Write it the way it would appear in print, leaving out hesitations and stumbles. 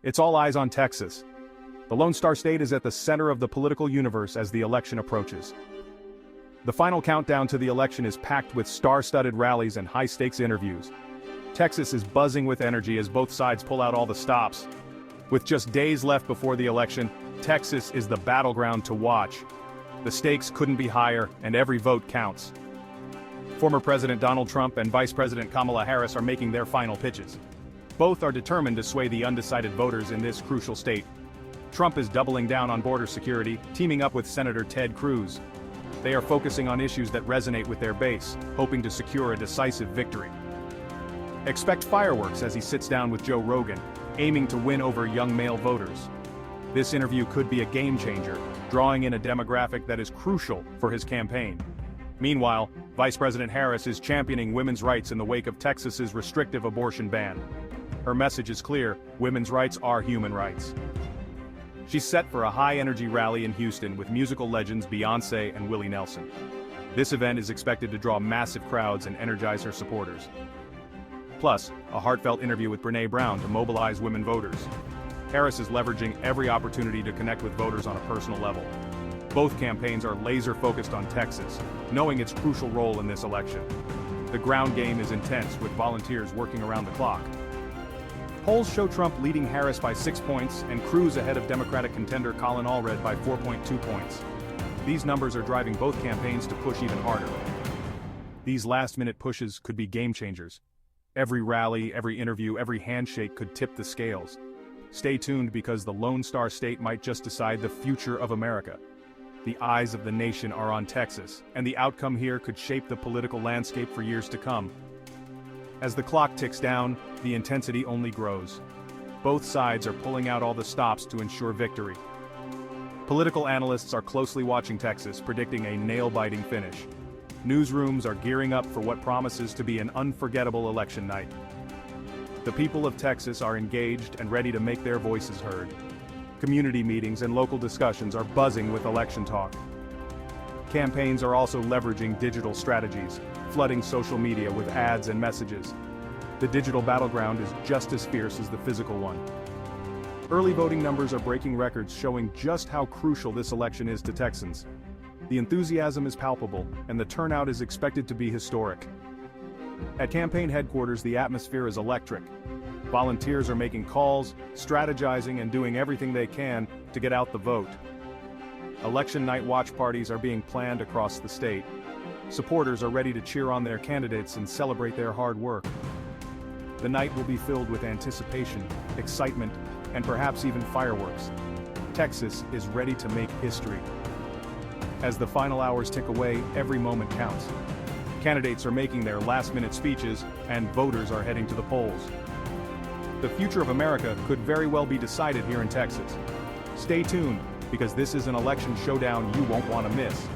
It's all eyes on Texas. The Lone Star State is at the center of the political universe as the election approaches. The final countdown to the election is packed with star-studded rallies and high-stakes interviews. Texas is buzzing with energy as both sides pull out all the stops. With just days left before the election, Texas is the battleground to watch. The stakes couldn't be higher, and every vote counts. Former President Donald Trump and Vice President Kamala Harris are making their final pitches. Both are determined to sway the undecided voters in this crucial state. Trump is doubling down on border security, teaming up with Senator Ted Cruz. They are focusing on issues that resonate with their base, hoping to secure a decisive victory. Expect fireworks as he sits down with Joe Rogan, aiming to win over young male voters. This interview could be a game changer, drawing in a demographic that is crucial for his campaign. Meanwhile, Vice President Harris is championing women's rights in the wake of Texas's restrictive abortion ban. Her message is clear: women's rights are human rights. She's set for a high-energy rally in Houston with musical legends Beyoncé and Willie Nelson. This event is expected to draw massive crowds and energize her supporters. Plus, a heartfelt interview with Brené Brown to mobilize women voters. Harris is leveraging every opportunity to connect with voters on a personal level. Both campaigns are laser-focused on Texas, knowing its crucial role in this election. The ground game is intense, with volunteers working around the clock. Polls show Trump leading Harris by 6 points and Cruz ahead of Democratic contender Colin Allred by 4.2 points. These numbers are driving both campaigns to push even harder. These last-minute pushes could be game changers. Every rally, every interview, every handshake could tip the scales. Stay tuned, because the Lone Star State might just decide the future of America. The eyes of the nation are on Texas, and the outcome here could shape the political landscape for years to come. As the clock ticks down, the intensity only grows. Both sides are pulling out all the stops to ensure victory. Political analysts are closely watching Texas, predicting a nail-biting finish. Newsrooms are gearing up for what promises to be an unforgettable election night. The people of Texas are engaged and ready to make their voices heard. Community meetings and local discussions are buzzing with election talk. Campaigns are also leveraging digital strategies, flooding social media with ads and messages. The digital battleground is just as fierce as the physical one. Early voting numbers are breaking records, showing just how crucial this election is to Texans. The enthusiasm is palpable, and the turnout is expected to be historic. At campaign headquarters, the atmosphere is electric. Volunteers are making calls, strategizing, and doing everything they can to get out the vote. Election night watch parties are being planned across the state. Supporters are ready to cheer on their candidates and celebrate their hard work. The night will be filled with anticipation, excitement, and perhaps even fireworks. Texas is ready to make history. As the final hours tick away, every moment counts. Candidates are making their last-minute speeches, and voters are heading to the polls. The future of America could very well be decided here in Texas. Stay tuned, because this is an election showdown you won't want to miss.